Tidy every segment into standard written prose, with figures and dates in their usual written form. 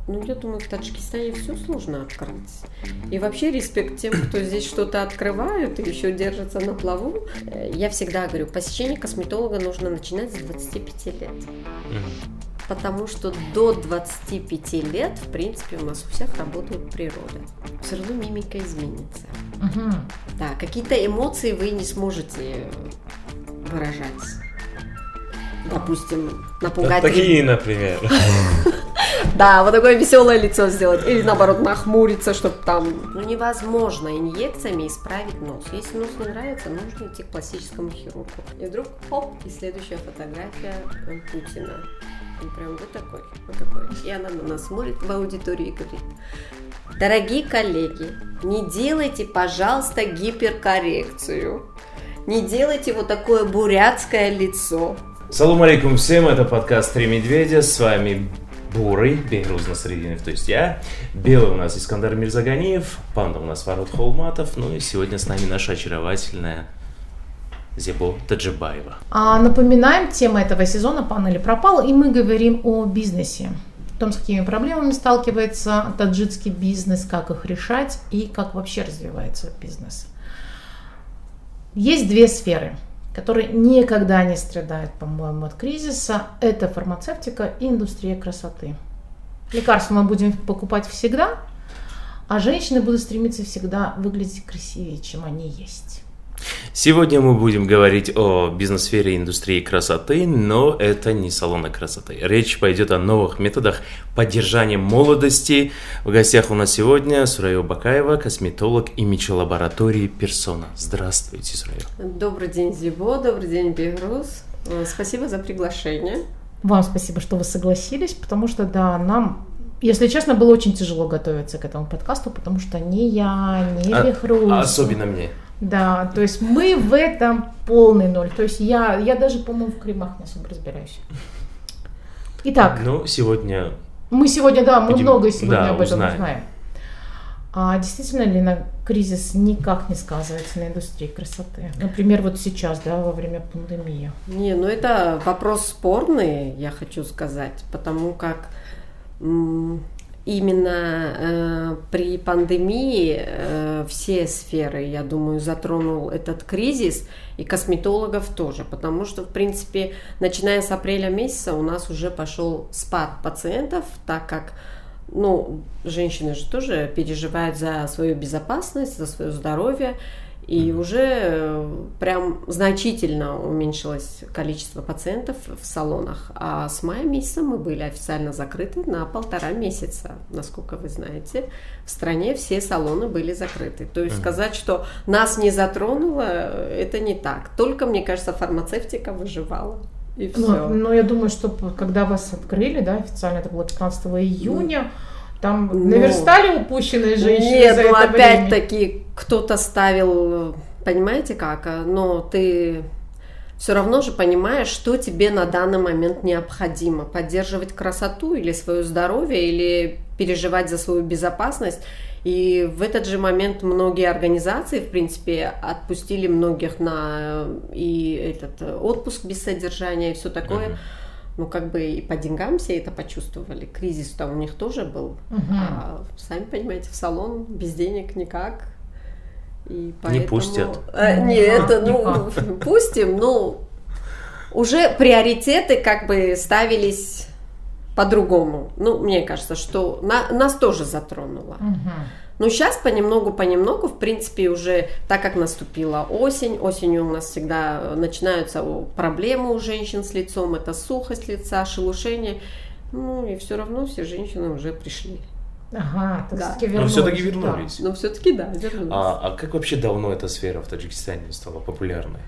Ну, я думаю, в Таджикистане все сложно открыть. И вообще респект тем, кто здесь что-то открывают и еще держатся на плаву. Я всегда говорю, посещение косметолога нужно начинать с 25 лет. Потому что до 25 лет, в принципе, у нас у всех работает природа. Все равно мимика изменится. Да, какие-то эмоции вы не сможете выражать. Допустим, напугать. Такие, например. Да, вот такое веселое лицо сделать. Или наоборот, нахмуриться, чтобы там... Ну, невозможно инъекциями исправить нос. Если нос не нравится, нужно идти к пластическому хирургу. И вдруг, хоп, и следующая фотография Путина. И прям вот такой. И она на нас смотрит в аудитории и говорит: дорогие коллеги, не делайте, пожалуйста, гиперкоррекцию. Не делайте вот такое бурятское лицо. Салам алейкум всем, это подкаст «Три медведя», с вами Бурый, Бейхруз Насреддинов, то есть я, Белый у нас Искандар Мирзаганиев, Панда у нас Фарод Холматов, ну и сегодня с нами наша очаровательная Зебо Таджибаева. Напоминаем, тема этого сезона «Пан или пропал», и мы говорим о бизнесе, о том, с какими проблемами сталкивается таджикский бизнес, как их решать и как вообще развивается бизнес. Есть две сферы, которые никогда не страдают, по-моему, от кризиса. Это фармацевтика и индустрия красоты. Лекарства мы будем покупать всегда, а женщины будут стремиться всегда выглядеть красивее, чем они есть. Сегодня мы будем говорить о бизнес-сфере индустрии красоты, но это не салоны красоты. Речь пойдет о новых методах поддержания молодости. В гостях у нас сегодня Сурайо Бакаева, косметолог имидж-лаборатории Persona. Здравствуйте, Сурайо. Добрый день, Зебо, добрый день, Бейхруз. Спасибо за приглашение. Вам спасибо, что вы согласились, потому что, да, нам... Если честно, было очень тяжело готовиться к этому подкасту, потому что ни я, ни Бейхруз... Особенно мне. Да, то есть мы в этом полный ноль. То есть я даже, по-моему, в кремах не особо разбираюсь. Итак. Ну, сегодня... Мы многое сегодня об этом узнаем. узнаем. Действительно ли кризис никак не сказывается на индустрии красоты? Например, вот сейчас, да, во время пандемии. Не, ну это вопрос спорный, я хочу сказать, потому как... Именно при пандемии все сферы, я думаю, затронул этот кризис, и косметологов тоже, потому что, в принципе, начиная с апреля месяца у нас уже пошел спад пациентов, так как, женщины же тоже переживают за свою безопасность, за свое здоровье, и уже прям значительно уменьшилось количество пациентов в салонах. А с мая месяца мы были официально закрыты на 1,5 месяца. Насколько вы знаете, в стране все салоны были закрыты. То есть сказать, что нас не затронуло, это не так. Только, мне кажется, фармацевтика выживала. И все. Но я думаю, что когда вас открыли, да, официально, это было 15 июня, там наверстали упущенные женщины. Нет, за это опять-таки кто-то ставил, понимаете как, но ты все равно же понимаешь, что тебе на данный момент необходимо. Поддерживать красоту или свое здоровье, или переживать за свою безопасность. И в этот же момент многие организации, в принципе, отпустили многих на отпуск без содержания и все такое. И по деньгам все это почувствовали. Кризис-то у них тоже был. А сами понимаете, в салон без денег никак. И поэтому... Не пустят. Пустим, но уже приоритеты ставились по-другому. Мне кажется, что нас тоже затронуло. Но сейчас понемногу, в принципе, уже так как наступила осенью у нас всегда начинаются проблемы у женщин с лицом, это сухость лица, шелушение, и все равно все женщины уже пришли. Ага, да. Но все-таки вернулись. Но все-таки, да, вернулись. А как вообще давно эта сфера в Таджикистане стала популярной?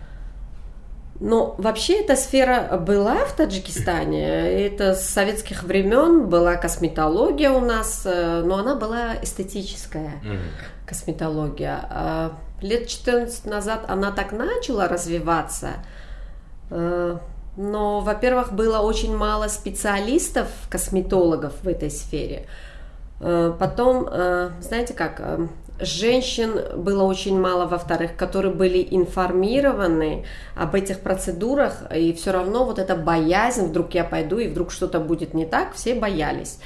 Вообще эта сфера была в Таджикистане, это с советских времен была косметология у нас, но она была эстетическая косметология. Лет 14 назад она так начала развиваться, но, во-первых, было очень мало специалистов, косметологов в этой сфере. Потом, знаете как, женщин было очень мало, во-вторых, которые были информированы об этих процедурах, и все равно вот эта боязнь, вдруг я пойду, и вдруг что-то будет не так, все боялись.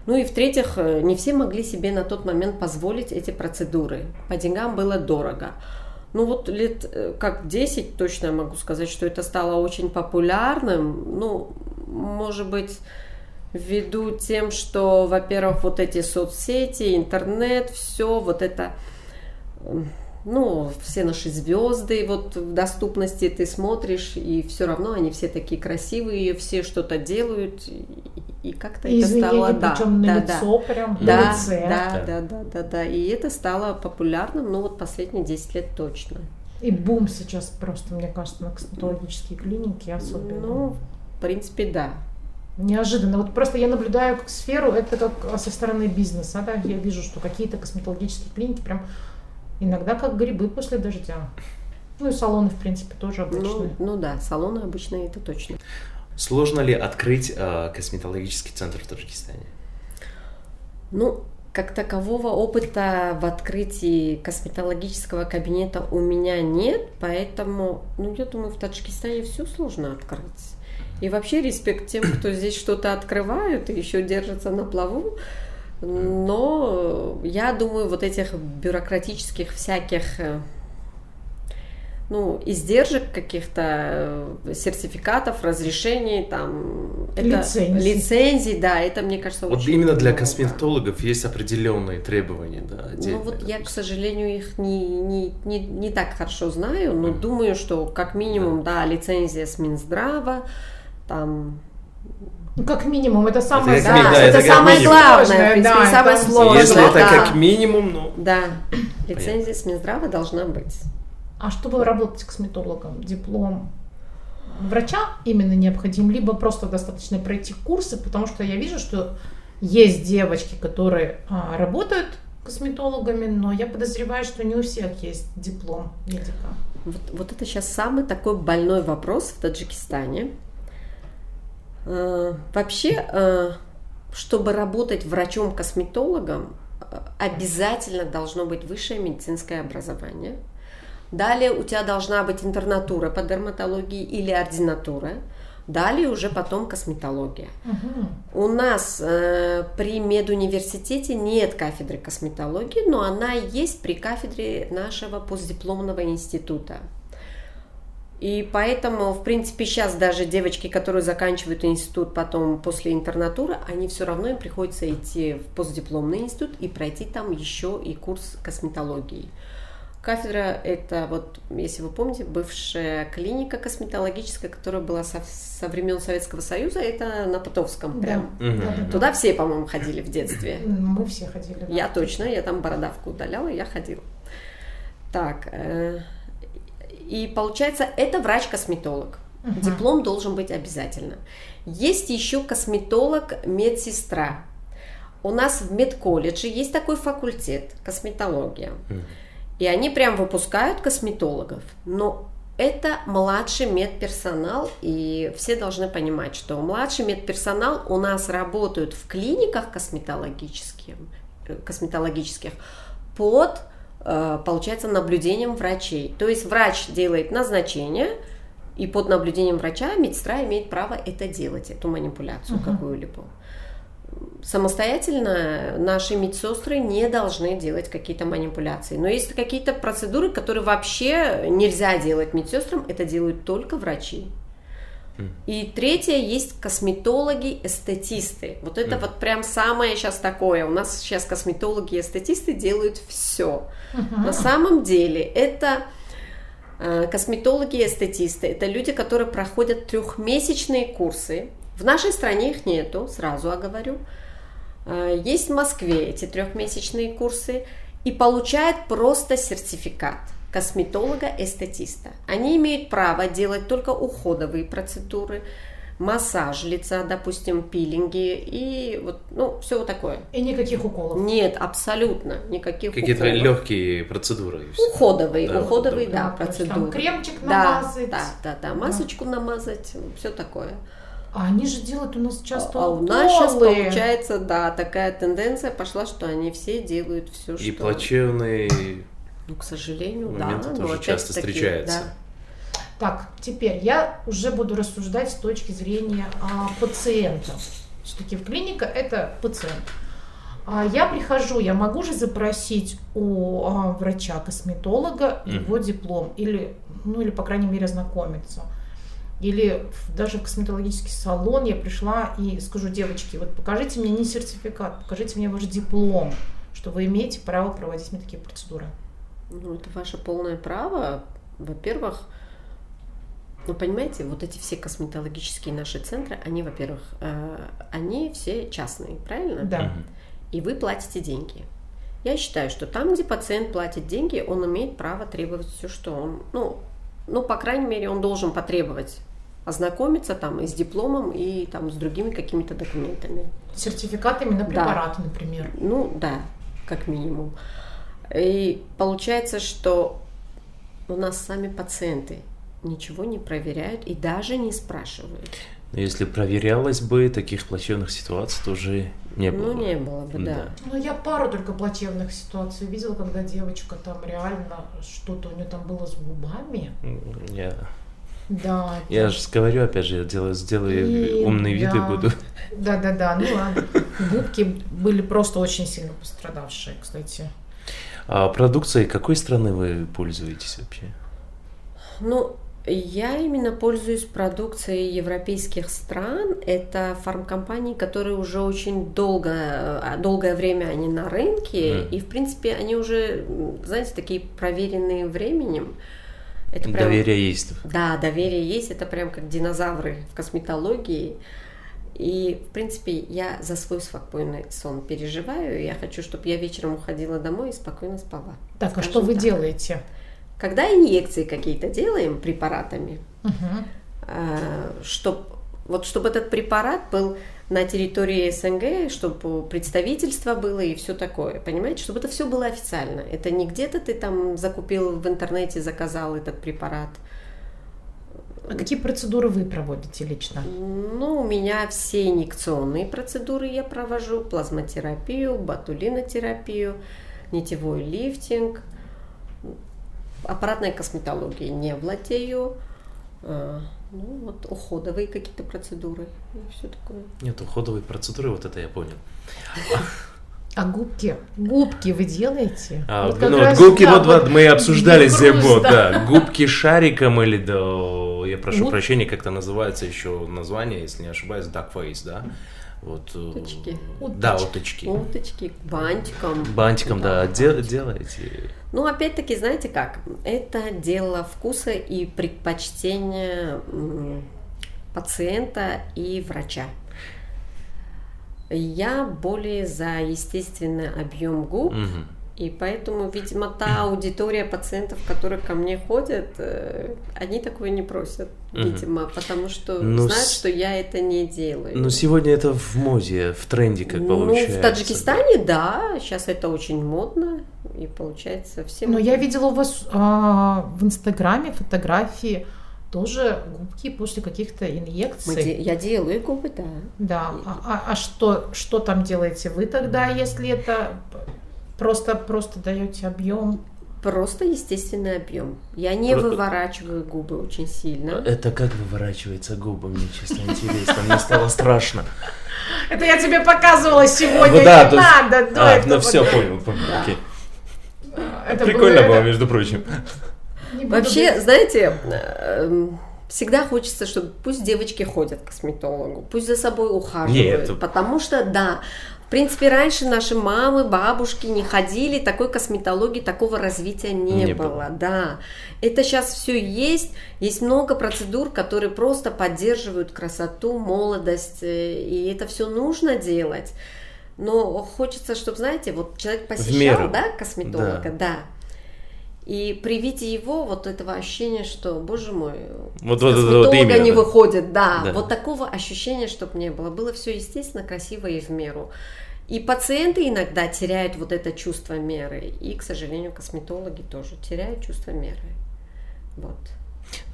Ну и в-третьих, не все могли себе на тот момент позволить эти процедуры. По деньгам было дорого. Ну вот лет как 10 точно я могу сказать, что это стало очень популярным. Ну, может быть, ввиду тем, что, во-первых, вот эти соцсети, интернет, все вот это, ну, все наши звезды вот в доступности ты смотришь, и все равно они все такие красивые, все что-то делают, и как-то это стало, да, и это стало популярным, ну вот последние 10 лет точно. И бум сейчас просто, мне кажется, на косметологические клиники особенно. Ну, в принципе, да. Неожиданно. Вот просто я наблюдаю как сферу, это как со стороны бизнеса, да, я вижу, что какие-то косметологические клиники прям иногда как грибы после дождя. Ну и салоны, в принципе, тоже обычные. Ну да, салоны обычные, это точно. Сложно ли открыть косметологический центр в Таджикистане? Ну, как такового опыта в открытии косметологического кабинета у меня нет, поэтому, ну, я думаю, в Таджикистане все сложно открыть. И вообще респект тем, кто здесь что-то открывают и еще держатся на плаву. Но я думаю, вот этих бюрократических всяких, ну, издержек каких-то, сертификатов, разрешений, там, лицензий, да, это, мне кажется, вот очень именно для много. косметологов есть определенные требования, да, отдельные. Ну вот я, к сожалению, их не так хорошо знаю, но думаю, что как минимум, да, лицензия с Минздрава, там... Ну, как минимум, это самое, это самое главное, в принципе, самое сложное. Если это как минимум, ну... Да, лицензия с Минздрава должна быть. А чтобы работать косметологом, диплом врача именно необходим, либо просто достаточно пройти курсы, потому что я вижу, что есть девочки, которые работают косметологами, но я подозреваю, что не у всех есть диплом медика. Вот это сейчас самый такой больной вопрос в Таджикистане. Вообще, чтобы работать врачом-косметологом, обязательно должно быть высшее медицинское образование. Далее у тебя должна быть интернатура по дерматологии или ординатура. Далее уже потом косметология. У нас при медуниверситете нет кафедры косметологии, но она есть при кафедре нашего постдипломного института. И поэтому, в принципе, сейчас даже девочки, которые заканчивают институт потом после интернатуры, они все равно им приходится идти в постдипломный институт и пройти там еще и курс косметологии. Кафедра – это, вот, если вы помните, бывшая клиника косметологическая, которая была со времен Советского Союза, это на Потовском прям. Да. Туда все, по-моему, ходили в детстве. Мы все ходили. Да. Я точно, я там бородавку удаляла, я ходила. Так, и получается, это врач-косметолог. Диплом должен быть обязательно. Есть еще косметолог-медсестра. У нас в медколледже есть такой факультет – косметология. И они прям выпускают косметологов. Но это младший медперсонал, и все должны понимать, что младший медперсонал у нас работают в клиниках косметологических под, получается, наблюдением врачей. То есть врач делает назначение, и под наблюдением врача медсестра имеет право это делать, эту манипуляцию какую-либо. Самостоятельно наши медсестры не должны делать какие-то манипуляции. Но есть какие-то процедуры, которые вообще нельзя делать медсестрам, это делают только врачи. И третье, есть косметологи-эстетисты. Вот это вот прям самое сейчас такое. У нас сейчас косметологи-эстетисты делают все. На самом деле это косметологи-эстетисты. Это люди, которые проходят 3-месячные курсы. В нашей стране их нету, сразу оговорю. Есть в Москве эти 3-месячные курсы и получают просто сертификат косметолога-эстетиста. Они имеют право делать только уходовые процедуры, массаж лица, допустим, пилинги и вот, ну, все вот такое. И никаких уколов? Нет, абсолютно никаких Какие-то уколов. легкие процедуры. Уходовые, процедуры. Там кремчик намазать. Да, масочку намазать, все такое. А они же делают у нас часто А у нас сейчас уколы. получается, да, такая тенденция пошла, что они все делают все, что... И плачевные Ну, к сожалению, моменты да. тоже но часто опять-таки, встречаются. да. Так, теперь я уже буду рассуждать с точки зрения пациента. Все-таки клиника – это пациент. Я прихожу, я могу же запросить у врача-косметолога его диплом или, или, по крайней мере, ознакомиться. Или даже в косметологический салон я пришла и скажу: девочки, вот покажите мне не сертификат, покажите мне ваш диплом, что вы имеете право проводить мне такие процедуры. Ну, это ваше полное право. Во-первых, ну, понимаете, вот эти все косметологические наши центры, они, во-первых, они все частные, правильно? Да. И вы платите деньги. Я считаю, что там, где пациент платит деньги, он имеет право требовать все, что он... Ну, по крайней мере, он должен потребовать ознакомиться там и с дипломом, и там с другими какими-то документами. Сертификат именно препарата, например. Ну, да, как минимум. И получается, что у нас сами пациенты ничего не проверяют и даже не спрашивают. Но если проверялось бы, таких плачевных ситуаций тоже не было. Ну, не было бы, да. Ну, я пару только плачевных ситуаций видела, когда девочка там реально что-то у нее там было с губами. Да. Я же говорю, опять же, я сделаю умные виды буду. Да, ну ладно. Губки были просто очень сильно пострадавшие, кстати. А продукцией какой страны вы пользуетесь вообще? Ну, я именно пользуюсь продукцией европейских стран. Это фармкомпании, которые уже очень долгое время они на рынке. И, в принципе, они уже, знаете, такие проверенные временем. Это прям, доверие есть. Да, доверие есть. Это прям как динозавры в косметологии. И, в принципе, я за свой спокойный сон переживаю. Я хочу, чтобы я вечером уходила домой и спокойно спала. Так, а что вы делаете? Когда инъекции какие-то делаем препаратами, чтобы этот препарат был на территории СНГ, чтобы представительство было и все такое, понимаете, чтобы это все было официально. Это не где-то ты там закупил в интернете, заказал этот препарат. А какие процедуры вы проводите лично? Ну, у меня все инъекционные процедуры я провожу: плазмотерапию, ботулинотерапию, нитевой лифтинг. Аппаратной косметологией не владею. Ну, вот уходовые какие-то процедуры и все такое. Нет, уходовые процедуры, вот это я понял. А губки? Губки вы делаете? Губки, мы обсуждали здесь, да. Губки шариком или, да, я прошу прощения, как-то называется еще название, если не ошибаюсь, duck face, да? Вот, уточки. Да, уточки. Уточки, бантиком. Бантиком, да, делаете. Ну, опять-таки, знаете как, это дело вкуса и предпочтения пациента и врача. Я более за естественный объем губ, и поэтому, видимо, та аудитория пациентов, которые ко мне ходят, они такое не просят, видимо, потому что знают, что я это не делаю. Но сегодня это в моде, в тренде, как получается. Ну, в Таджикистане, да, сейчас это очень модно, и получается всем... Но я видела у вас в Инстаграме фотографии, тоже губки после каких-то инъекций. Я делаю губы, да. Да, а что там делаете вы тогда, если это... Просто даете объем? Просто естественный объем. Я не выворачиваю губы очень сильно. Это как выворачивается губы, мне честно интересно, мне стало страшно. Это я тебе показывала сегодня, да, не надо. Ну все, понял. Это прикольно было, между прочим. Вообще, знаете, всегда хочется, чтобы пусть девочки ходят к косметологу, пусть за собой ухаживают, потому что, да, в принципе, раньше наши мамы, бабушки не ходили, такой косметологии, такого развития не было. Да. Это сейчас все есть много процедур, которые просто поддерживают красоту, молодость, и это все нужно делать. Но хочется, чтобы, знаете, вот человек посещал, да, косметолога, да. И при виде его вот этого ощущения, что, боже мой, косметолога не выходит, да, вот такого ощущения, чтобы не было. Было все естественно, красиво и в меру. И пациенты иногда теряют вот это чувство меры, и, к сожалению, косметологи тоже теряют чувство меры. Вот.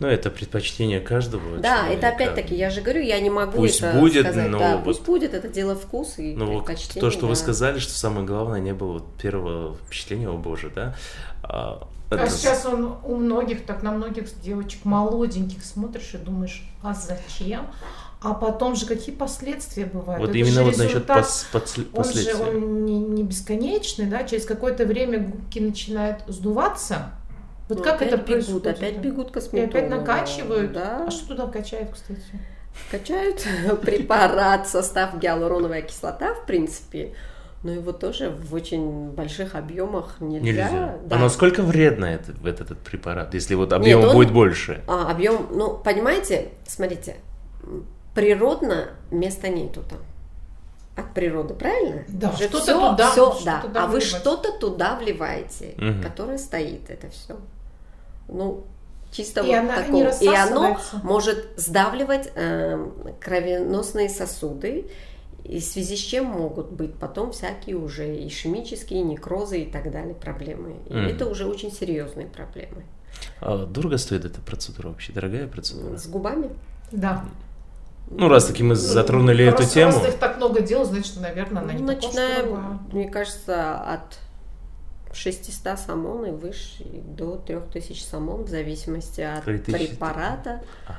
Ну, это предпочтение каждого Да, человека. это опять-таки, я же говорю, я не могу Пусть это будет, сказать. но Да, вот- пусть будет, это дело вкуса и Ну, вот предпочтения. то, что вы да. сказали, что самое главное, не было вот первого впечатления, о боже, да? А Это сейчас он у многих, так на многих девочек молоденьких смотришь и думаешь, а зачем? А потом же какие последствия бывают? Вот Это именно же вот насчет результат, последствий. он не бесконечный, да? Через какое-то время губки начинают сдуваться. Вот Ну, как опять это бегут, происходит? опять да? бегут к И косметологу. опять накачивают. Да. А что туда качают, кстати? Качают препарат, состав гиалуроновая кислота, в принципе, но его тоже в очень больших объемах нельзя. Да. А насколько вредно этот препарат, если вот объем он- будет больше? Объем, ну, понимаете, смотрите, природно места нету там. От природы, правильно? Да, Же что-то всё- туда, всё, что-то да. туда А вы вливать. что-то туда вливаете, Мгм. которое стоит, это все. Ну, чисто И вот она не такого. И оно рассасывается. может сдавливать кровеносные сосуды, и в связи с чем могут быть потом всякие уже ишемические некрозы и так далее проблемы. И Мгм. это уже очень серьезные проблемы. А дорого стоит эта процедура вообще? Дорогая процедура? С губами? Да. Ну, раз таки мы затронули эту Раз тему. их так много дел, значит, наверное, она не такая уж Начиная, дорогая. мне кажется, от 600 самон и выше и до 3000 самон, в зависимости от 3000. препарата. Ага.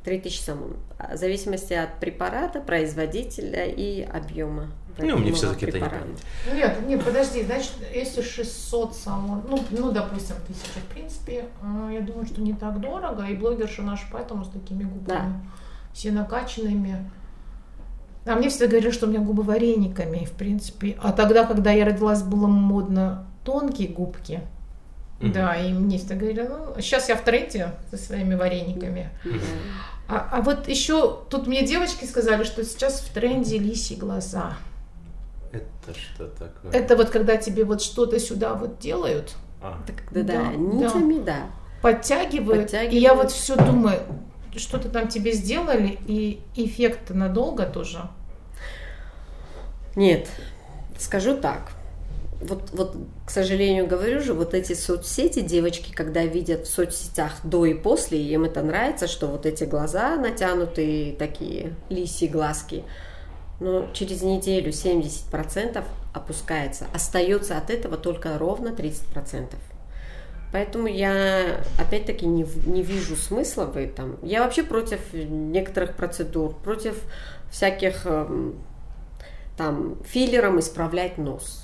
3000 самон. В зависимости от препарата, производителя и объема. Ну, мне вводимого все-таки это не препарата. понять. Нет, подожди, значит, если 600 самон, ну, допустим, 1000, в принципе, я думаю, что не так дорого, и блогерши наши поэтому с такими губами, Да. все накачанными. А мне всегда говорили, что у меня губы варениками, в принципе. А тогда, когда я родилась, было модно тонкие губки. Мгм. Да, и мне всегда говорили, ну, сейчас я в тренде со своими варениками. Да. А вот еще тут мне девочки сказали, что сейчас в тренде лисьи глаза. Это что такое? Это вот когда тебе вот что-то сюда вот делают, А. Так, да, Да, нитями, да. подтягивают, и я вот все думаю, что-то там тебе сделали, и эффект надолго тоже. Нет, скажу так. Вот, к сожалению, говорю же, вот эти соцсети, девочки, когда видят в соцсетях до и после, им это нравится, что вот эти глаза натянутые, такие лисьи глазки, но через неделю 70% опускается, остается от этого только ровно 30%. Поэтому я, опять-таки, не вижу смысла в этом. Я вообще против некоторых процедур, против всяких там филлером исправлять нос.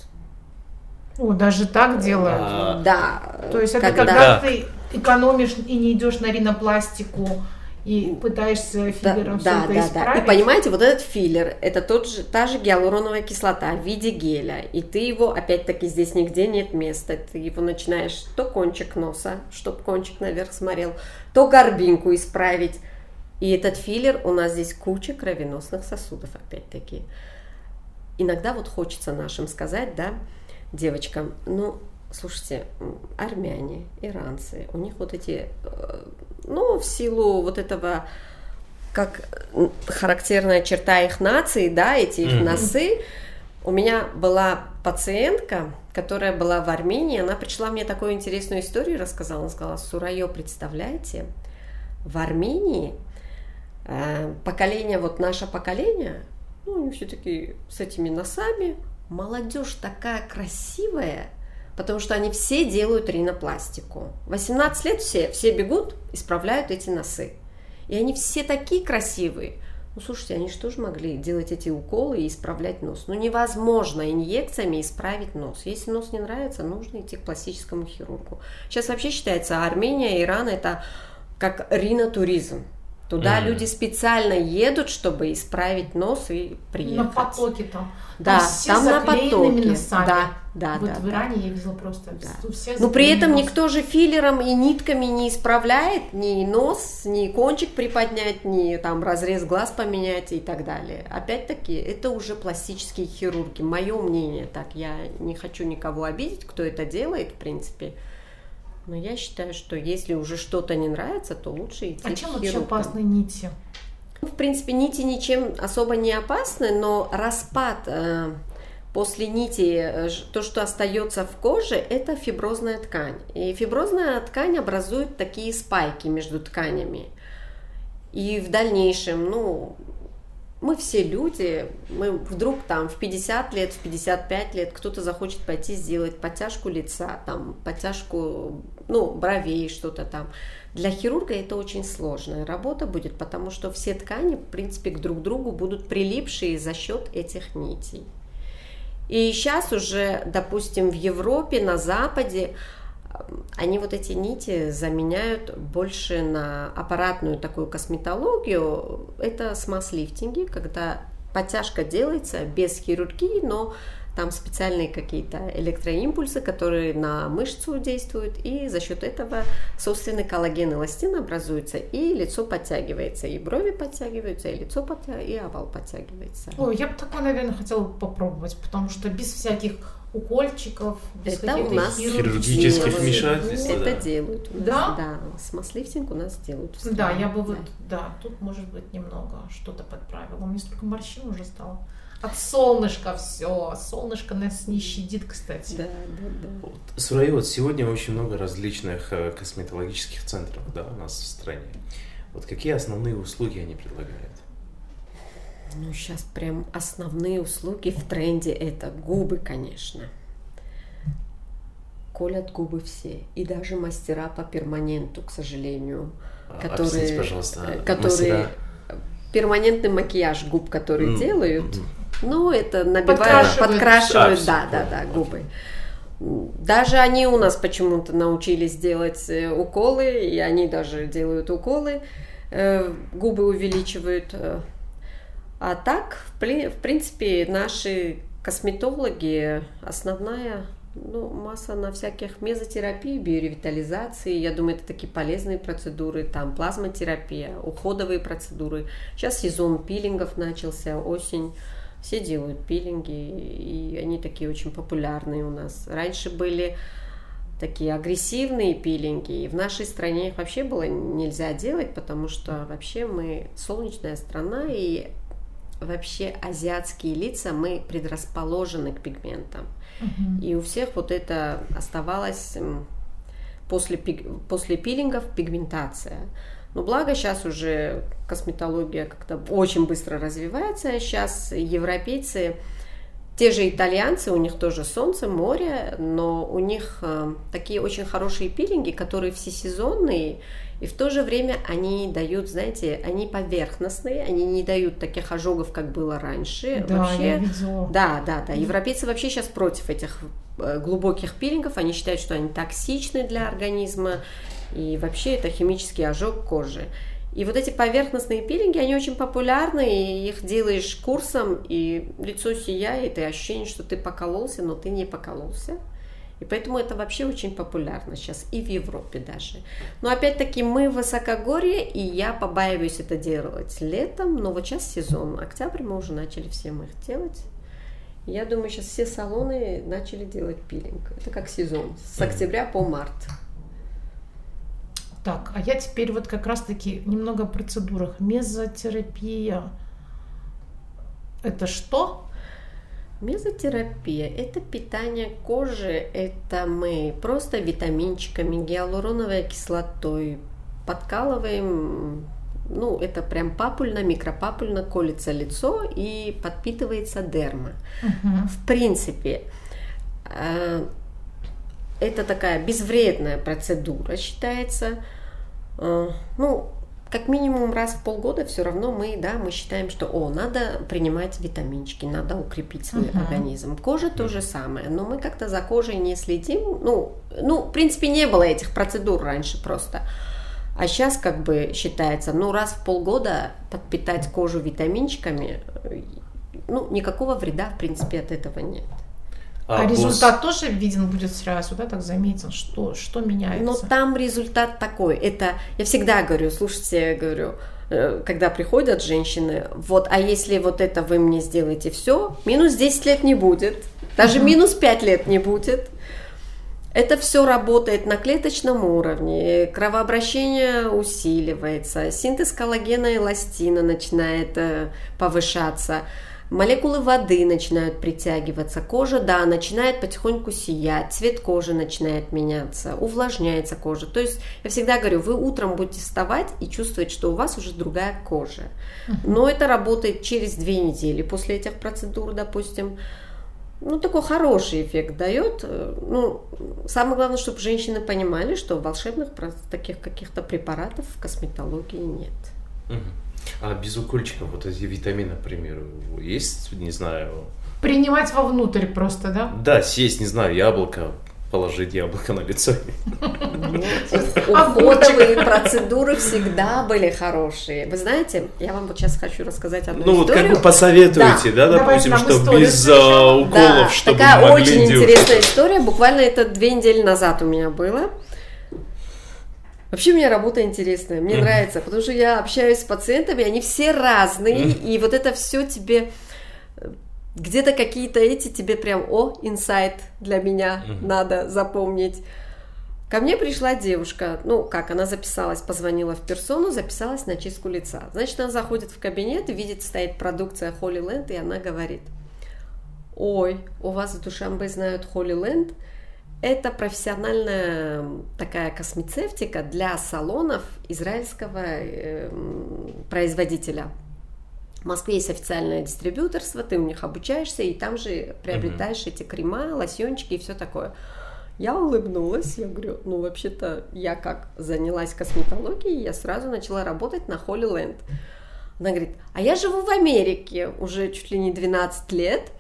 О, даже так делают. Да. То есть это когда ты экономишь и не идешь на ринопластику и пытаешься филлером все это исправить. И понимаете, вот этот филлер, это та же гиалуроновая кислота в виде геля. И ты его, опять-таки, здесь нигде нет места. Ты его начинаешь то кончик носа, чтобы кончик наверх смотрел, то горбинку исправить. И этот филлер, у нас здесь куча кровеносных сосудов, опять-таки. Иногда вот хочется нашим сказать, да, девочкам, ну, слушайте, армяне, иранцы, у них вот эти, ну, в силу вот этого, как характерная черта их нации, да, эти их носы. У меня была пациентка, которая была в Армении, она пришла мне такую интересную историю рассказала, она сказала: Сурайо, представляете, в Армении поколение, вот наше поколение, ну, они все-таки с этими носами, молодежь такая красивая, потому что они все делают ринопластику. 18 лет все бегут, исправляют эти носы. И они все такие красивые. Ну, слушайте, они что же могли делать эти уколы и исправлять нос? Ну, невозможно инъекциями исправить нос. Если нос не нравится, нужно идти к пластическому хирургу. Сейчас вообще считается, Армения и Иран – это как ринотуризм. Туда люди специально едут, чтобы исправить нос и приехать. На потоке там. Да, там на потоке. Носами. Да, вот да. в Иране я видела просто. Да. Все Но при этом нос. никто же филлером и нитками не исправляет ни нос, ни кончик приподнять, ни там разрез глаз поменять и так далее. Опять-таки, это уже пластические хирурги. Мое мнение так. Я не хочу никого обидеть, кто это делает, в принципе. Но я считаю, что если уже что-то не нравится, то лучше идти к чем хирургу. вообще опасны нити? В принципе, нити ничем особо не опасны, но распад после нити, то, что остается в коже, это фиброзная ткань. И фиброзная ткань образует такие спайки между тканями. И в дальнейшем, мы все люди, мы вдруг там в 50 лет, в 55 лет кто-то захочет пойти сделать подтяжку лица, там, подтяжку, бровей, что-то там. Для хирурга это очень сложная работа будет, потому что все ткани, в принципе, к друг другу будут прилипшие за счет этих нитей. И сейчас уже, допустим, в Европе, на Западе, они вот эти нити заменяют больше на аппаратную такую косметологию. Это смаз-лифтинги, когда подтяжка делается без хирургии, но там специальные какие-то электроимпульсы, которые на мышцу действуют, и за счет этого собственный коллаген и эластин образуется, и лицо подтягивается, и брови подтягиваются, и лицо подтягивается, и овал подтягивается. Ой, я бы такое, наверное, хотела попробовать, потому что без всяких укольчиков, без это у нас хирургических вмешательств. Это делают. Да? Да, смаз-лифтинг у нас делают. Да, я бы тут, может быть, немного что-то подправила. У меня столько морщин уже стало. От солнышка все. Солнышко нас не щадит, кстати. Да. Сурайя, сегодня очень много различных косметологических центров, у нас в стране. Вот какие основные услуги они предлагают? Сейчас прям основные услуги в тренде это губы, конечно. Колят губы все. И даже мастера по перманенту, к сожалению. Объясните, пожалуйста, которые перманентный макияж губ, которые делают. Это набивают, подкрашивают, губы. Даже они у нас почему-то научились делать уколы, и они даже делают уколы, губы увеличивают. А так, в принципе, наши косметологи, основная масса на всяких мезотерапии, биоревитализации. Я думаю, это такие полезные процедуры, там плазмотерапия, уходовые процедуры. Сейчас сезон пилингов начался, осень. Все делают пилинги, и они такие очень популярные у нас. Раньше были такие агрессивные пилинги, и в нашей стране их вообще было нельзя делать, потому что вообще мы солнечная страна, и вообще азиатские лица, мы предрасположены к пигментам. И у всех вот это оставалось после пилингов пигментация. Но благо сейчас уже косметология как-то очень быстро развивается. Сейчас европейцы, те же итальянцы, у них тоже солнце, море, но у них такие очень хорошие пилинги, которые всесезонные, и в то же время они дают, знаете, они поверхностные, они не дают таких ожогов, как было раньше. Да, вообще, я видела. Да. Европейцы вообще сейчас против этих глубоких пилингов, они считают, что они токсичны для организма, и вообще это химический ожог кожи. И вот эти поверхностные пилинги, они очень популярны, и их делаешь курсом, и лицо сияет, и ощущение, что ты покололся, но ты не покололся. И поэтому это вообще очень популярно сейчас, и в Европе даже. Но опять-таки мы в высокогорье, и я побаиваюсь это делать летом, но вот сейчас сезон, октябрь мы уже начали всем их делать. Я думаю, сейчас все салоны начали делать пилинг. Это как сезон, с октября по март. Так, а я теперь вот как раз-таки немного о процедурах. Мезотерапия – это что? Мезотерапия – это питание кожи, это мы просто витаминчиками, гиалуроновой кислотой подкалываем, это прям папульно, микропапульно колется лицо и подпитывается дерма. В принципе, это такая безвредная процедура считается. Как минимум раз в полгода все равно мы считаем, что надо принимать витаминчики, надо укрепить свой организм. Кожа то же самое, но мы как-то за кожей не следим. В принципе, не было этих процедур раньше просто. А сейчас как бы считается, раз в полгода подпитать кожу витаминчиками, никакого вреда в принципе от этого нет. А результат тоже виден будет сразу, так заметен, что меняется? Но там результат такой, это, я всегда говорю, слушайте, когда приходят женщины, а если вот это вы мне сделаете все, минус 10 лет не будет, даже минус 5 лет не будет. Это все работает на клеточном уровне, кровообращение усиливается, синтез коллагена и эластина начинает повышаться. молекулы воды начинают притягиваться, кожа, да, начинает потихоньку сиять, цвет кожи начинает меняться, увлажняется кожа. То есть я всегда говорю, вы утром будете вставать и чувствовать, что у вас уже другая кожа. Но это работает через 2 недели после этих процедур, допустим. Ну, такой хороший эффект дает. Ну, самое главное, чтобы женщины понимали, что волшебных таких каких-то препаратов в косметологии нет. А без укольчиков, вот эти витамины, например, есть, не знаю... Принимать вовнутрь просто, да? Да, съесть, не знаю, яблоко, положить яблоко на лицо. Уходовые процедуры всегда были хорошие. Вы знаете, я вам вот сейчас хочу рассказать одну историю. Ну, вот как бы посоветуете, да, допустим, что без уколов, чтобы такая могли очень девушки. интересная история. Буквально это 2 недели назад у меня было. Вообще у меня работа интересная, мне нравится, потому что я общаюсь с пациентами, они все разные, и вот это все тебе, где-то какие-то эти тебе прям, инсайт для меня надо запомнить. Ко мне пришла девушка, ну как, она записалась, позвонила в персону, записалась на чистку лица. Значит, она заходит в кабинет и видит, стоит продукция Holy Land, и она говорит: ой, у вас в Душанбе знают Holy Land. Это профессиональная такая космецевтика для салонов израильского производителя. В Москве есть официальное дистрибьюторство, ты у них обучаешься, и там же приобретаешь эти крема, лосьончики и все такое. Я улыбнулась, я говорю, ну вообще-то я как занялась косметологией, я сразу начала работать на Holy Land. Она говорит, а я живу в Америке уже чуть ли не 12 лет,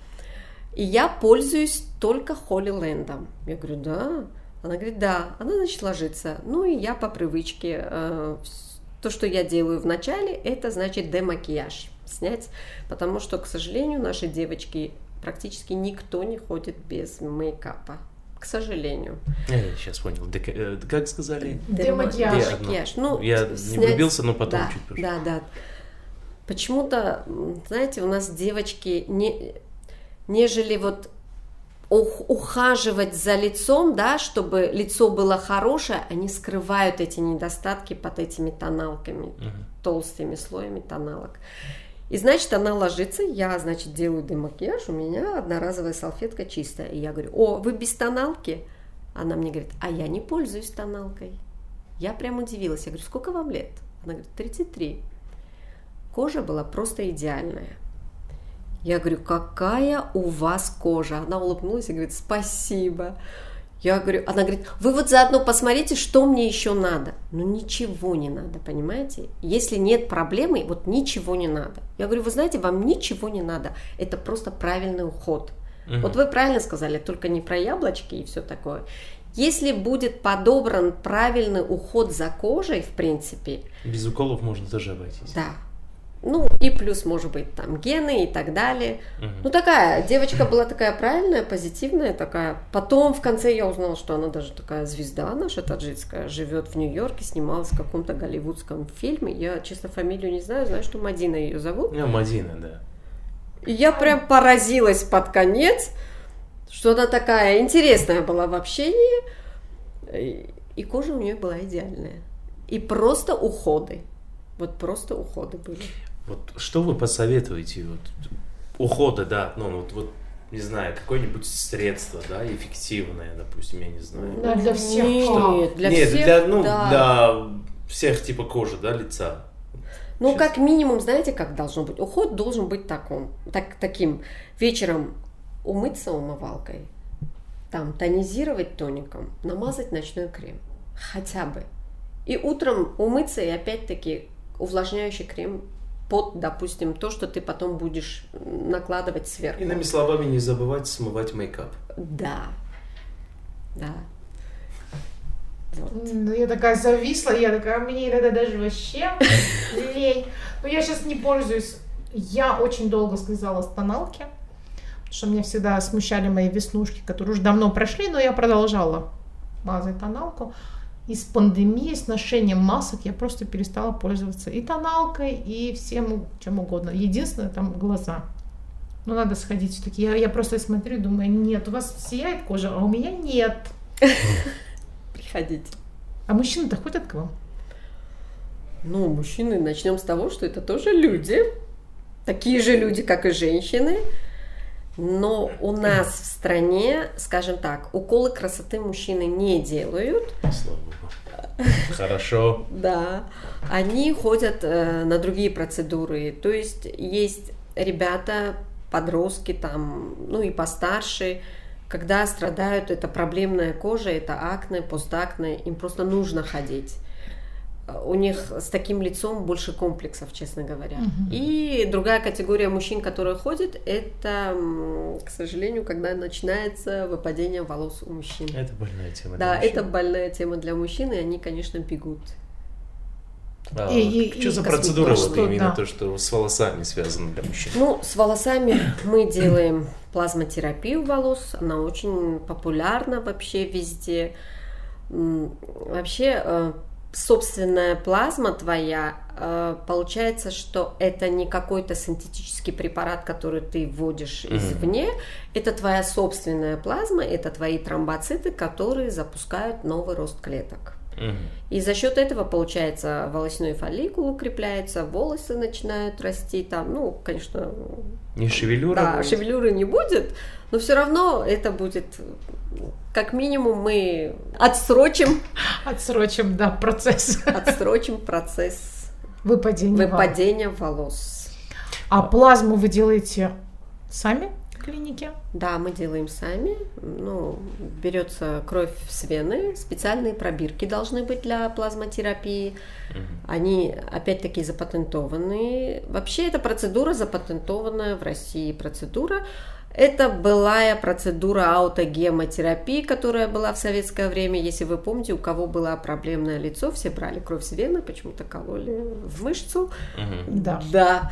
и я пользуюсь только Holy Land'ом. Я говорю, да? Она говорит, да. Она, значит, ложится. Ну, и я по привычке, то, что я делаю вначале, это, значит, демакияж снять, потому что, к сожалению, наши девочки, практически никто не ходит без мейкапа. К сожалению. Я сейчас понял. Как сказали? Демакияж. Ну, я не влюбился, но потом чуть позже. Да. Почему-то, знаете, у нас девочки нежели вот ухаживать за лицом, да, чтобы лицо было хорошее, они скрывают эти недостатки под этими тоналками, толстыми слоями тоналок. И, значит, она ложится, я, значит, делаю демакияж, у меня одноразовая салфетка чистая. И я говорю, вы без тоналки? Она мне говорит, а я не пользуюсь тоналкой. Я прям удивилась, я говорю, сколько вам лет? Она говорит, 33. Кожа была просто идеальная. Я говорю, какая у вас кожа? Она улыбнулась и говорит, спасибо. Я говорю, она говорит, вы вот заодно посмотрите, что мне еще надо. Ну ничего не надо, понимаете? Если нет проблемы, вот ничего не надо. Я говорю, вы знаете, вам ничего не надо. Это просто правильный уход. Вот вы правильно сказали, только не про яблочки и все такое. Если будет подобран правильный уход за кожей, в принципе... Без уколов можно даже обойтись. Да. Ну, и плюс, может быть, там, гены и так далее. Ну, такая, девочка была такая правильная, позитивная такая. Потом, в конце, я узнала, что она даже такая звезда наша таджикская, живет в Нью-Йорке, снималась в каком-то голливудском фильме. Я, честно, фамилию не знаю, знаю, что Мадина ее зовут. Мадина, да. И я прям поразилась под конец, что она такая интересная была в общении. И кожа у нее была идеальная. И просто уходы. Вот просто уходы были. Вот что вы посоветуете? Вот, уходы, да, ну вот не знаю, какое-нибудь средство, да, эффективное, допустим, я не знаю. Да, для всех. Нет, для Нет, всех, для всех типа кожи, да, лица. Ну, Сейчас. как минимум, знаете, как должно быть? Уход должен быть таким. Вечером умыться умывалкой, там, тонизировать тоником, намазать ночной крем. Хотя бы. И утром умыться и опять-таки увлажняющий крем под, допустим, то, что ты потом будешь накладывать сверху. Иными словами, не забывать смывать мейкап. Да. Вот. Я такая зависла, я такая, мне иногда даже вообще лень. Но я сейчас не пользуюсь. Я очень долго слезала с тоналки, потому что меня всегда смущали мои веснушки, которые уже давно прошли, но я продолжала мазать тоналку. И с пандемией, с ношением масок я просто перестала пользоваться и тоналкой, и всем чем угодно. Единственное, там глаза. Ну, надо сходить все-таки. Я просто смотрю и думаю, нет, у вас сияет кожа, а у меня нет. Приходите. А мужчины-то ходят к вам? Ну, мужчины, начнем с того, что это тоже люди. такие же люди, как и женщины, но у нас в стране, скажем так, уколы красоты мужчины не делают. Слава Богу. Хорошо. Да, они ходят на другие процедуры. То есть ребята, подростки там, ну и постарше, когда страдают, это проблемная кожа, это акне, постакне, им просто нужно ходить. У них с таким лицом больше комплексов, честно говоря. И другая категория мужчин, которые ходят, это, к сожалению, когда начинается выпадение волос у мужчин. Это больная тема для Да, мужчин. это больная тема для мужчин, и они, конечно, бегут. Что за процедура вот что, именно да. то, что с волосами связано для мужчин? Ну, с волосами мы делаем плазмотерапию волос, она очень популярна вообще везде. Вообще, собственная плазма твоя, получается, что это не какой-то синтетический препарат, который ты вводишь извне, это твоя собственная плазма, это твои тромбоциты, которые запускают новый рост клеток. И за счет этого, получается, волосной фолликул укрепляется, волосы начинают расти, там, ну, конечно... Не шевелюра? Да, будет? шевелюры не будет, но все равно это будет, как минимум, мы отсрочим, Да, процесс процесс выпадения выпадения волос. А плазму вы делаете сами в клинике? Да, мы делаем сами. Ну, берется кровь с вены, специальные пробирки должны быть для плазмотерапии. Они, опять-таки, запатентованные. Вообще, эта процедура запатентованная в России процедура. Это былая процедура аутогемотерапии, которая была в советское время. Если вы помните, у кого было проблемное лицо, все брали кровь с вены, почему-то кололи в мышцу. Да.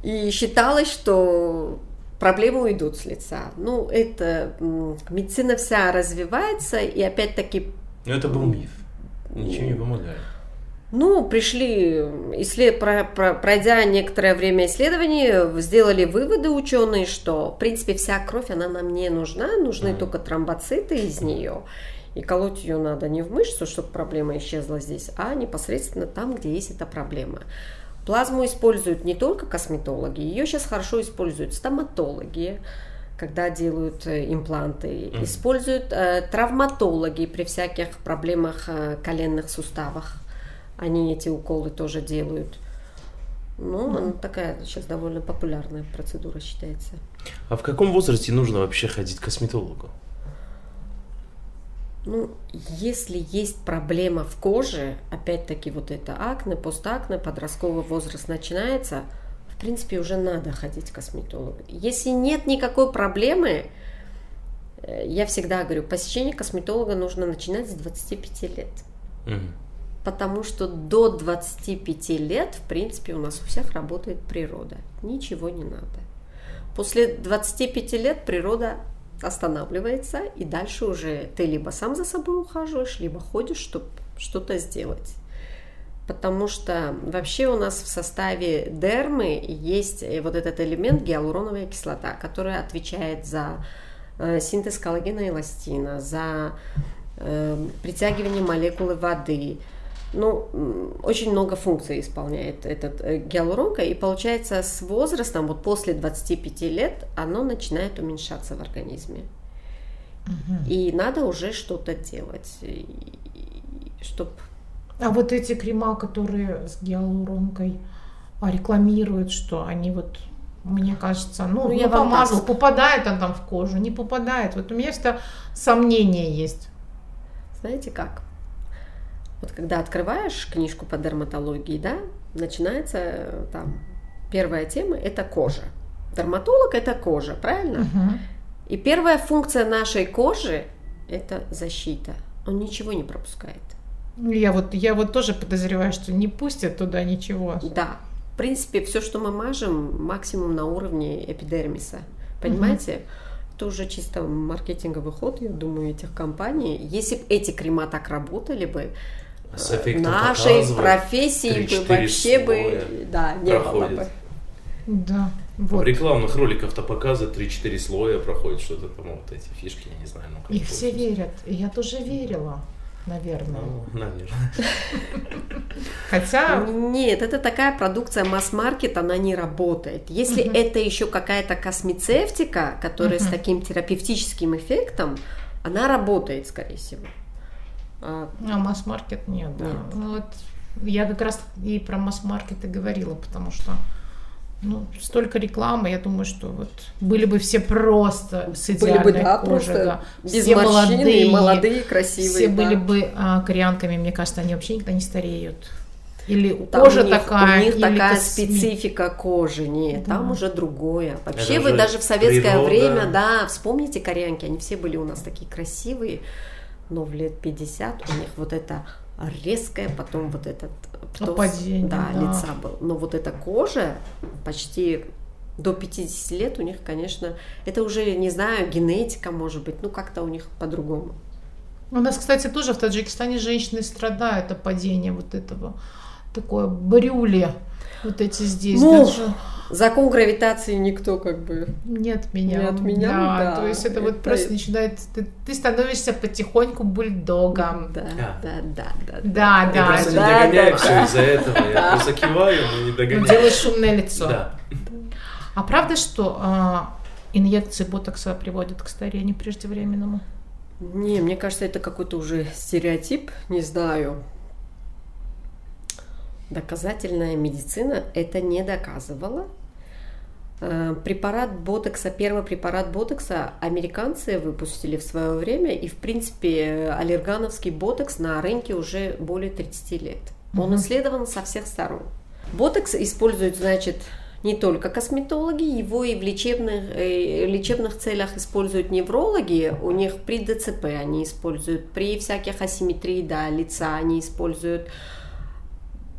И считалось, что проблемы уйдут с лица. Ну, это медицина вся развивается, и опять-таки... Но это был миф. Ничего не помогает. Ну, пришли, пройдя некоторое время исследований, сделали выводы ученые, что, в принципе, вся кровь, она нам не нужна, нужны только тромбоциты из нее. И колоть ее надо не в мышцу, чтобы проблема исчезла здесь, а непосредственно там, где есть эта проблема. Плазму используют не только косметологи, ее сейчас хорошо используют стоматологи, когда делают импланты, используют травматологи при всяких проблемах коленных суставах. Они эти уколы тоже делают. Ну, она такая сейчас довольно популярная процедура считается. А в каком возрасте нужно вообще ходить к косметологу? Ну, если есть проблема в коже, опять-таки вот это акне, постакне, подростковый возраст начинается, в принципе, уже надо ходить к косметологу. Если нет никакой проблемы, я всегда говорю, посещение косметолога нужно начинать с 25 лет. Потому что до 25 лет, в принципе, у нас у всех работает природа. Ничего не надо. После 25 лет природа останавливается, и дальше уже ты либо сам за собой ухаживаешь, либо ходишь, чтобы что-то сделать. Потому что вообще у нас в составе дермы есть вот этот элемент гиалуроновая кислота, которая отвечает за синтез коллагена и эластина, за притягивание молекулы воды. Ну, очень много функций исполняет этот гиалуронка, и получается с возрастом, вот после 25 лет, оно начинает уменьшаться в организме. И надо уже что-то делать, чтобы... А вот эти крема, которые с гиалуронкой рекламируют, что они вот, мне кажется, я помазал, попадает он там в кожу, не попадает. Вот у меня всегда сомнения есть. Знаете как? Вот когда открываешь книжку по дерматологии, да, начинается там первая тема – это кожа. Дерматолог – это кожа, правильно? И первая функция нашей кожи – это защита. Он ничего не пропускает. Я вот тоже подозреваю, что не пустят туда ничего. Да. В принципе, все, что мы мажем, максимум на уровне эпидермиса. Понимаете? Это уже чисто маркетинговый ход, я думаю, этих компаний. Если бы эти крема так работали бы, нашей профессии бы вообще бы не было бы. Да. Вот. В рекламных роликах-то показывают 3-4 слоя проходит, что-то там, вот эти фишки, я не знаю. И все верят. И я тоже верила. наверное. Ну, наверное. Хотя... Нет, это такая продукция масс-маркет, она не работает. Если это еще какая-то космецевтика, которая с таким терапевтическим эффектом, она работает, скорее всего. А масс-маркет нет, да. Нет. Ну, вот я как раз и про масс-маркет и говорила, потому что столько рекламы, я думаю, что вот были бы все просто с идеальной Были бы, да, кожей, просто да. без Все морщин, молодые, красивые. все да. были бы кореянками, мне кажется, они вообще никогда не стареют. Или Там кожа у них такая, или такая косметика. специфика кожи, нет, Да. там уже другое. Вообще Это вы уже даже в советское природа. время, да, вспомните кореянки, они все были у нас такие красивые, но в лет 50 у них вот это резкое, потом вот этот Падение, да, да. лица был. Но вот эта кожа почти до 50 лет у них, конечно, это уже, не знаю, генетика, может быть, как-то у них по-другому. У нас, кстати, тоже в Таджикистане женщины страдают от падения вот этого, такое брюли, вот эти здесь. Даже закон гравитации никто не отменял. Не отменял, да. То есть это вот Это- просто начинает, ты становишься потихоньку бульдогом. Да. Да, Я просто не да, догоняю да. все из-за этого. Я просто киваю, но не догоняю. Делаешь шумное лицо. Да. А правда, что инъекции ботокса приводят к старению преждевременному? Не, мне кажется, это какой-то уже стереотип, не знаю. Доказательная медицина это не доказывала. Препарат ботокса, первый препарат ботокса американцы выпустили в свое время, и, в принципе, аллергановский ботокс на рынке уже более 30 лет. Он исследован со всех сторон. Ботокс используют, значит, не только косметологи, его и в лечебных целях используют неврологи, у них при ДЦП они используют, при всяких асимметрии лица они используют,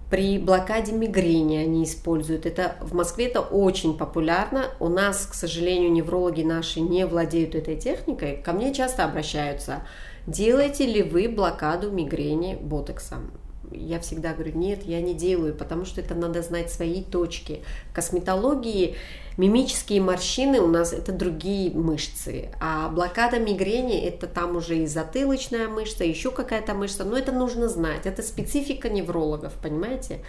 при блокаде мигрени они используют. Это в Москве это очень популярно. У нас, к сожалению, неврологи наши не владеют этой техникой. Ко мне часто обращаются: делаете ли вы блокаду мигрени ботоксом? Я всегда говорю: нет, я не делаю, потому что это надо знать свои точки. В косметологии мимические морщины у нас это другие мышцы, а блокада мигрени это там уже и затылочная мышца, еще какая-то мышца, но это нужно знать, это специфика неврологов, понимаете?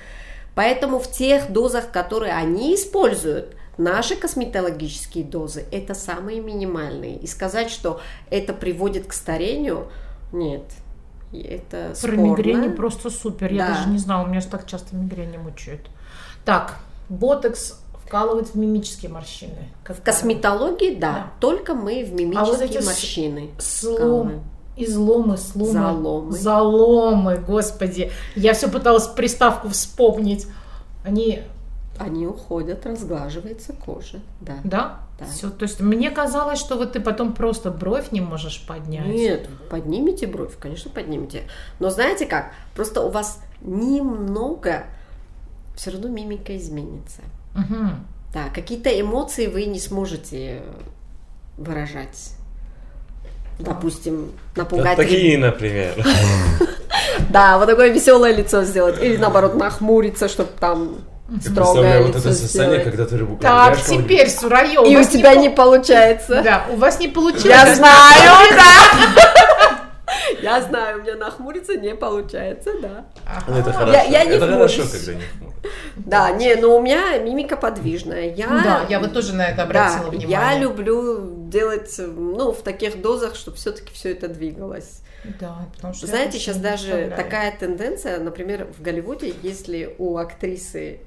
Поэтому в тех дозах, которые они используют, наши косметологические дозы это самые минимальные. И сказать, что это приводит к старению, нет. Это Про спорно. мигрени просто супер. Я Да. даже не знала, у меня же так часто мигрени мучают. Так, ботокс вкалывают в мимические морщины. В косметологии, да, Да. только мы в мимические А вот эти морщины. Слом, изломы, сломы. Заломы. Заломы, господи. Я все пыталась приставку вспомнить. Они, Они уходят, разглаживается кожа, да. да? Да. Все, то есть мне казалось, что вот ты потом просто бровь не можешь поднять. Нет, поднимите бровь, конечно, поднимите. Но знаете как? Просто у вас немного, все равно мимика изменится. Угу. Да, какие-то эмоции вы не сможете выражать. Допустим, напугать. Вот такие, например. Да, вот такое веселое лицо сделать. Или наоборот, нахмуриться, чтобы там Я строгое представляю вот лицо это состояние, сделать. когда ты рыбу Так, кормишь, кого-нибудь. теперь, Сурайо, И у вас тебя не по- получается. Да, у вас не получилось. Я знаю, да. Я знаю, у меня нахмуриться не получается, да. Ага. Ну, это хорошо. Я не Это хорошо, хмурюсь. когда не хмуришь. Да, не, но у меня мимика подвижная. Да, я вот тоже на это обратила Да, внимание. я люблю делать, в таких дозах, чтобы все-таки все это двигалось. Да, потому что Знаете, я сейчас не даже представляю. такая тенденция, например, в Голливуде, если у актрисы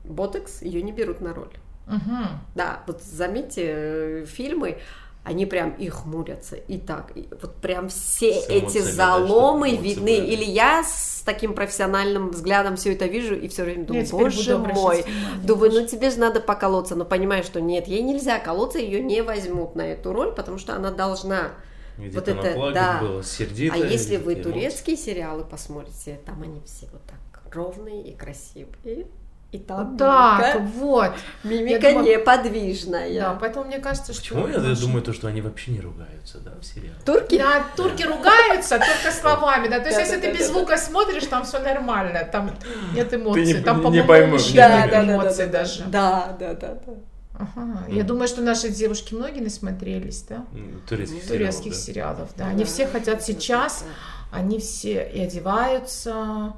ботокс, ее не берут на роль. Мгм. Да, вот заметьте, фильмы, они прям и хмурятся, и так. И вот прям все С эти эмоциями, да, заломы чтобы эмоции видны. были. Или я с таким профессиональным взглядом все это вижу, и все время Я думаю: теперь буду боже обращать мой. внимание. Думаю, тебе же надо поколоться, но понимаю, что нет, ей нельзя колоться, ее не возьмут на эту роль, потому что она должна. Где-то Вот на это, плаге да. было сердито. А если вы где-то эмоции. турецкие сериалы посмотрите, там они все вот так ровные и красивые. И там Вот так, мимика, вот. мимика Я думаю- неподвижная. Да, поэтому мне кажется, что... Почему я наши- думаю, что они вообще не ругаются, да, в сериале? Турки? Да, турки ругаются только словами, да. То есть, Да, если да, ты да, без да, звука смотришь, там все нормально, там нет эмоций, не- там, не по-моему, поймешь. вообще Да, нет да, да, эмоций да, даже. да, да, да, да. Ага. Я думаю, что наши девушки многие насмотрелись, да? Турецких сериалов, да. Они все хотят сейчас, они все и одеваются,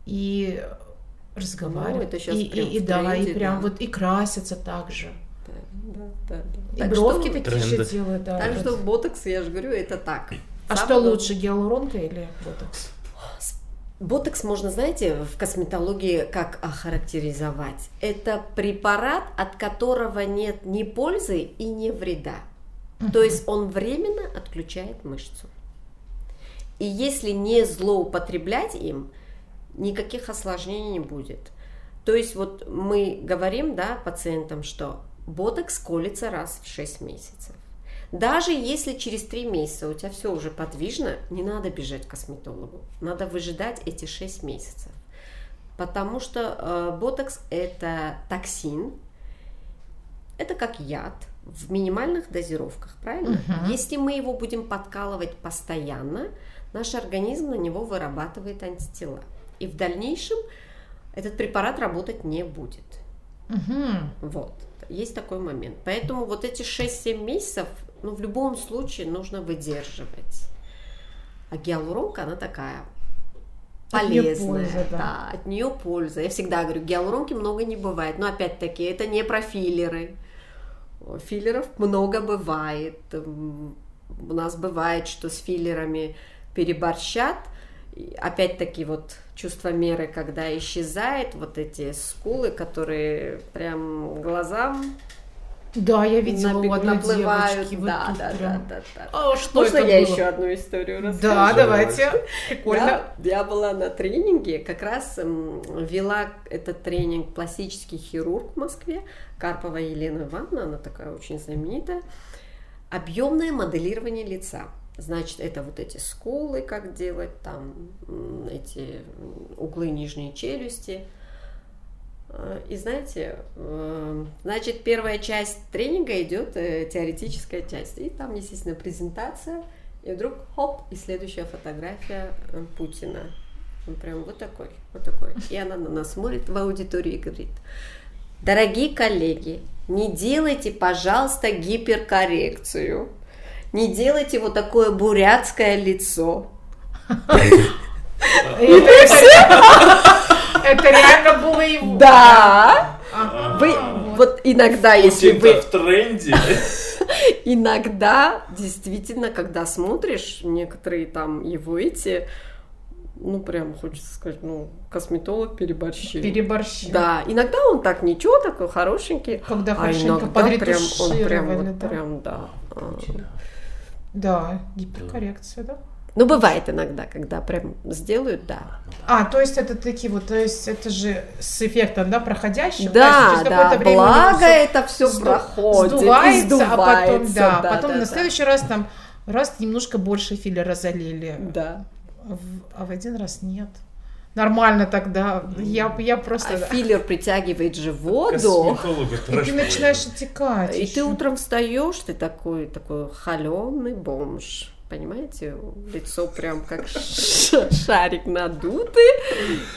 и разговаривают, это сейчас и прям и прям вот и красятся так же. Да. И Так бровки что- такие же делают, да. Так что ботокс, я же говорю, это так. А Сам что он- лучше, гиалуронка или ботокс? Ботокс можно, знаете, в косметологии как охарактеризовать? Это препарат, от которого нет ни пользы и ни вреда. То есть он временно отключает мышцу. И если не злоупотреблять им, никаких осложнений не будет. То есть вот мы говорим, да, пациентам, что ботокс колется раз в 6 месяцев. Даже если через 3 месяца у тебя все уже подвижно, не надо бежать к косметологу. Надо выжидать эти 6 месяцев. Потому что ботокс это токсин, это как яд в минимальных дозировках, правильно? Если мы его будем подкалывать постоянно, наш организм на него вырабатывает антитела. И в дальнейшем этот препарат работать не будет. Вот. Есть такой момент. Поэтому вот эти 6-7 месяцев, в любом случае нужно выдерживать. А гиалуронка, она такая От неё полезная. польза, да. Да, от нее польза. Я всегда говорю, гиалуронки много не бывает. Но опять-таки, это не про филлеры. Филлеров много бывает. У нас бывает, что с филлерами переборщат. И опять-таки вот чувство меры, когда исчезает, вот эти скулы, которые прям глазам Да, я видела у одной наплывают. девочки. Вот Да, тут да, прям. да. А, что Можно это я было? еще одну историю расскажу? Да, давайте. Прикольно. Я была на тренинге, как раз вела этот тренинг пластический хирург в Москве, Карпова Елена Ивановна, она такая очень знаменитая. Объемное моделирование лица. Значит, это вот эти скулы, как делать, там эти углы нижней челюсти. И знаете, значит, первая часть тренинга идет теоретическая часть. И там, естественно, презентация. И вдруг, хоп, и следующая фотография Путина. Он прям вот такой, вот такой. И она на нас смотрит в аудитории и говорит: дорогие коллеги, не делайте, пожалуйста, гиперкоррекцию. Не делайте вот такое бурятское лицо. Это реально было его. Да. Ага. Вы вот иногда, если Путин-то вы... в тренде. Иногда, действительно, когда смотришь некоторые там его эти, прям хочется сказать, косметолог переборщил. Переборщил. Да, иногда он так ничего, такой хорошенький. Когда а хорошенько иногда прям, он подретушировали, вот да. прям, да. Да, гиперкоррекция, да? Бывает иногда, когда прям сделают, да. То есть это такие вот, то есть это же с эффектом, да, проходящим. Да, то есть через да, какое-то время благо всё это все проходит, сдувается, и а потом, сдувается, потом на да. следующий раз там немножко больше филлера залили, Да. а в один раз нет. Нормально тогда, я просто... А филлер притягивает же воду, Косметологу И трэш ты начинаешь отекать. и ещё. ты утром встаешь, ты такой холеный бомж. Понимаете, лицо прям как шарик надутый,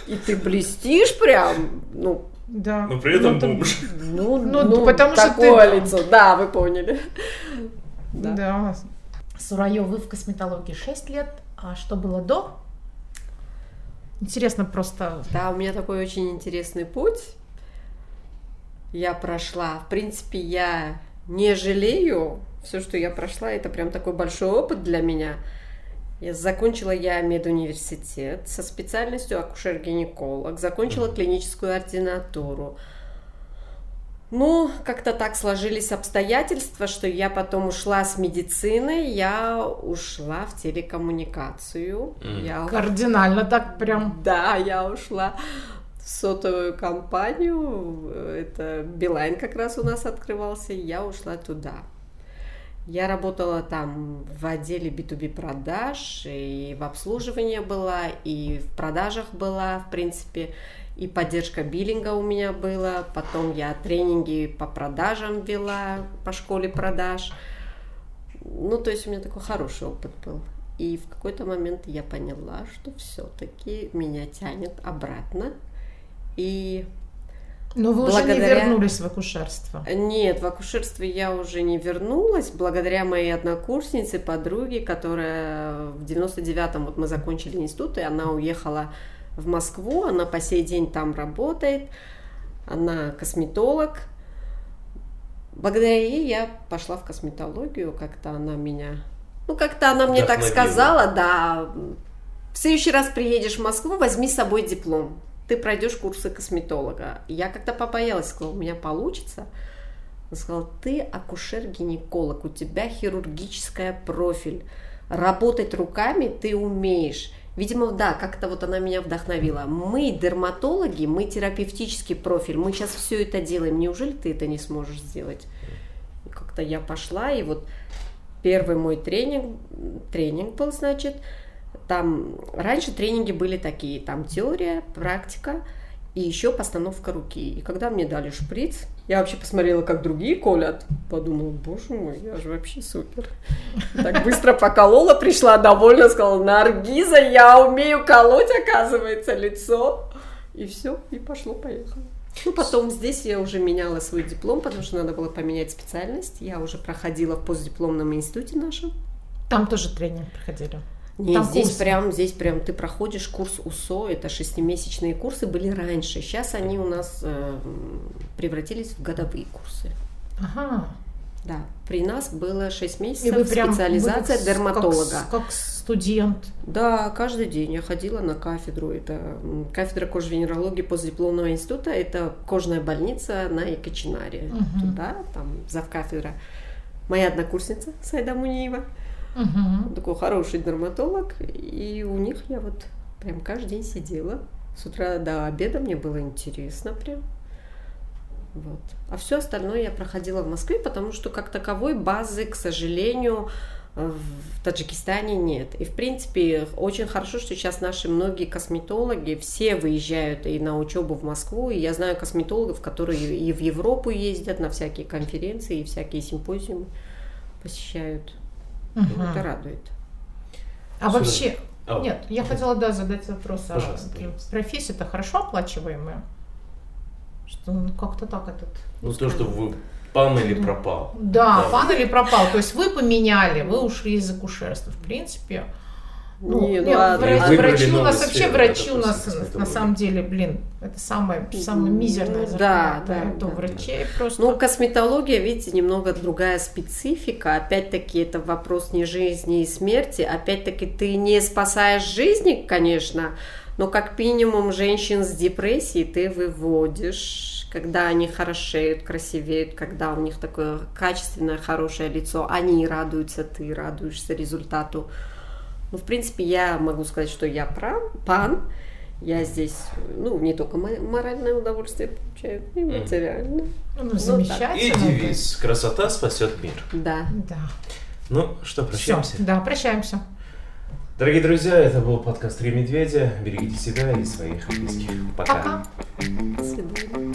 и ты блестишь прям, Да. Но при этом там- бомж. потому что такое ты- лицо, да, вы поняли. Да. Сурайо, вы в косметологии 6 лет, а что было до? Интересно просто. Да, у меня такой очень интересный путь. Я прошла. В принципе, я не жалею. Все, что я прошла, это прям такой большой опыт для меня. Закончила я медуниверситет со специальностью акушер-гинеколог. Закончила клиническую ординатуру. Как-то так сложились обстоятельства, что я потом ушла с медицины, я ушла в телекоммуникацию. Кардинально так прям. Да, я ушла в сотовую компанию, это Билайн как раз у нас открывался, и я ушла туда. Я работала там в отделе B2B продаж, и в обслуживании была, и в продажах была, в принципе, и поддержка биллинга у меня была, потом я тренинги по продажам вела, по школе продаж. То есть у меня такой хороший опыт был. И в какой-то момент я поняла, что все-таки меня тянет обратно. И Но вы уже не вернулись в акушерство. Нет, в акушерство я уже не вернулась, благодаря моей однокурснице, подруге, которая в 99-м, вот мы закончили институт, и она уехала в Москву, она по сей день там работает, она косметолог. Благодаря ей я пошла в косметологию, как-то она меня... как-то она мне так сказала, да, в следующий раз приедешь в Москву, возьми с собой диплом. Ты пройдешь курсы косметолога. Я как-то побоялась, сказала, у меня получится. Она сказала, ты акушер-гинеколог, у тебя хирургический профиль. Работать руками ты умеешь. Видимо, да, как-то вот она меня вдохновила. Мы дерматологи, мы терапевтический профиль, мы сейчас все это делаем. Неужели ты это не сможешь сделать? И как-то я пошла, и вот первый мой тренинг был, значит, там раньше тренинги были такие, там теория, практика и еще постановка руки. И когда мне дали шприц, я вообще посмотрела, как другие колят, подумала, боже мой, я же вообще супер. Так быстро поколола, пришла довольна, сказала, Наргиза, я умею колоть, оказывается, лицо. И все, и пошло-поехало. Потом здесь я уже меняла свой диплом, потому что надо было поменять специальность. Я уже проходила в постдипломном институте нашем. Там тоже тренинг проходили? Нет, здесь прям ты проходишь курс УСО, это 6-месячные курсы были раньше, сейчас они у нас превратились в годовые курсы. Ага. Да, при нас было 6 месяцев специализация дерматолога. Как студент? Да, каждый день я ходила на кафедру, это кафедра кожвенерологии постдипломного института, это кожная больница на Екатеринаре, туда, там завкафедра моя однокурсница Сайда Муниева. Такой хороший дерматолог, и у них я вот прям каждый день сидела. С утра до обеда мне было интересно прям. Вот. А все остальное я проходила в Москве, потому что как таковой базы, к сожалению, в Таджикистане нет. И в принципе очень хорошо, что сейчас наши многие косметологи все выезжают и на учебу в Москву. И я знаю косметологов, которые и в Европу ездят на всякие конференции и всякие симпозиумы посещают. Это радует. А вообще, нет, я хотела задать вопрос. Профессия-то хорошо оплачиваемая? Что как-то так этот... то, что вы пан или пропал. Да, пан или пропал. То есть вы поменяли, вы ушли из акушерства. В принципе... Врачи у нас вообще, на самом деле, это самое мизерное зарплата. Это врачей просто. Косметология, видите, немного другая специфика. Опять-таки, это вопрос не жизни и смерти. Опять-таки, ты не спасаешь жизни, конечно, но как минимум женщин с депрессией ты выводишь, когда они хорошеют, красивеют, когда у них такое качественное, хорошее лицо, они радуются, ты радуешься результату. В принципе, я могу сказать, что я пан. Я здесь, не только моральное удовольствие получаю, и материальное. Замечательно. И девиз «Красота спасет мир». Да. Что, прощаемся? Всё, да, прощаемся. Дорогие друзья, это был подкаст «Три медведя». Берегите себя и своих близких. Пока. До свидания.